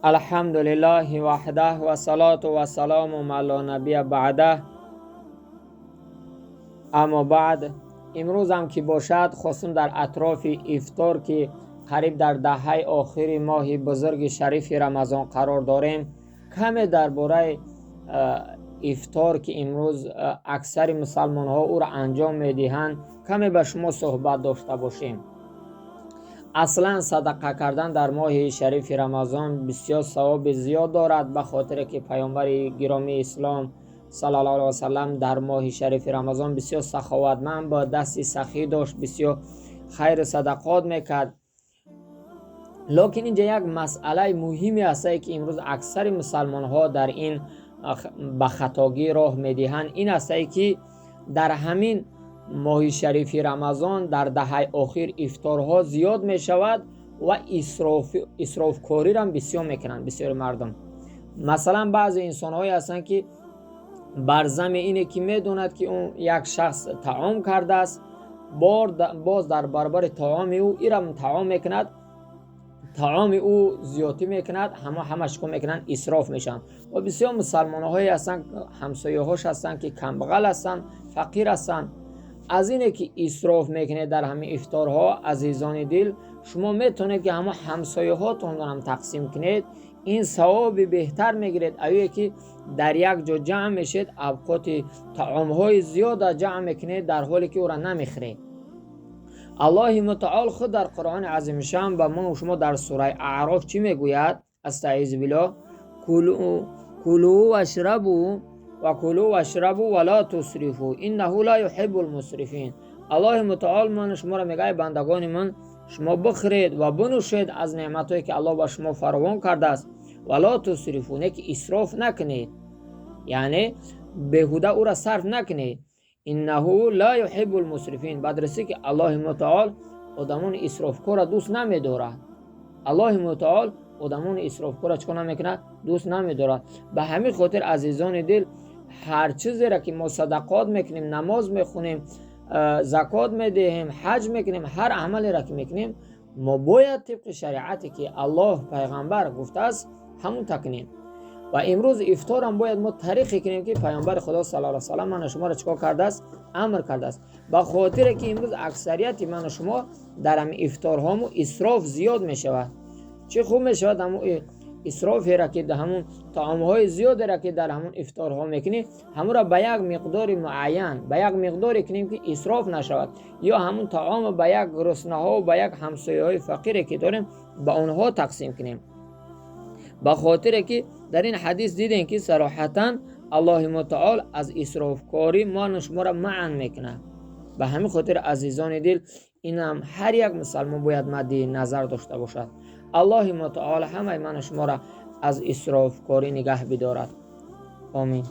الحمد لله وحده و صلاة و سلام علی نبی بعده. اما بعد امروز هم که باشد خصوصا در اطراف افطار که قریب در دهه آخر ماه بزرگ شریف رمضان قرار داریم، کمی درباره افطار که امروز اکثر مسلمان ها او را انجام میدهند کمی به شما صحبت داشته باشیم. اصلا صدقه کردن در ماه شریف رمضان بسیار ثواب زیاد دارد، به خاطر که پیامبر گرامی اسلام صلی الله علیه و سلم در ماه شریف رمضان بسیار سخاوتمند با دستی سخی داشت، بسیار خیر صدقات میکرد. لکن اینجا یک مسئله مهمی است که امروز اکثر مسلمان ها در این به خطاگی راه میدهند، این است که در همین ماه شریف رمضان در دهه آخر افطارها زیاد می شود و اسراف کاری را بسیار میکنند بسیار مردم. مثلا بعضی انسان هایی هستند که بر ضمن اینه که میدوند که اون یک شخص طعام کرده است، باز در برابر طعام او ایرم طعام میکند، طعام او زیادی میکند، همش کم میکنند، اسراف میشن. و بسیار مسلمان هایی هستند، همسایه هاش هستند که کمبغل هستند، فقیر هستند. از اینه که اسراف میکنه در همه افطارها، عزیزان دل شما میتونید که همسایه هاتون هم تقسیم کنید، این ثواب بهتر میگیرید. اویه که در یک جا جمع میشید، اوقات طعام های زیاد جمع میکنید در حالی که او را نمیخرید. الله متعال خود در قرآن عظیم شان و من و شما در سوره اعراف چی میگوید؟ استعیذ بالله، کلوا و اشربوا ولا تسرفوا انه لا يحب المسرفین. الله متعال من شما را میگه بندگان من شما بخورید و بنوشید از نعمتایی که الله با شما فراوان کرده است، ولا تسرفوا، نه که اسراف نکنید، یعنی بیهوده او را صرف نکنید. انه لا يحب المسرفین، بدرسی که الله متعال آدمان اسرافکار دوست نمیدارد. الله متعال آدمان اسرافکار چکار نمیکنه؟ دوست نمیدارد. به همین خاطر عزیزان دل هر چیزی را که ما صدقات میکنیم، نماز میخونیم، زکات میدهیم، حج میکنیم، هر عملی را که میکنیم ما باید طبق شریعتی که الله پیغمبر گفته است همون تکنیم. و امروز افطار هم باید ما طریقی کنیم که پیامبر خدا صلی الله علیه و سلم من شما را چیکار کرده است؟ امر کرده است. به خاطر که امروز اکثریت من و شما در هم افطارهامو اسراف زیاد می شود. چه خوب می شود همون اسرافی را که در همون طعامهای زیاد را که در همون افطارها میکنیم همون را به یک مقدار معین، به یک مقداری کنیم که اسراف نشود، یا همون طعام به یک گرسنه ها و به یک همسایه های فقیری که داریم به اونها تقسیم کنیم. به خاطر که در این حدیث دیدین که صراحتاً الله متعال از اسراف کاری ما شما را منع میکنه. به همین خاطر عزیزان دل این هم هر یک مسلمان باید مد نظر داشته باشد. الله متعال همه من شما را از اسراف کاری نگه بدارد. آمین.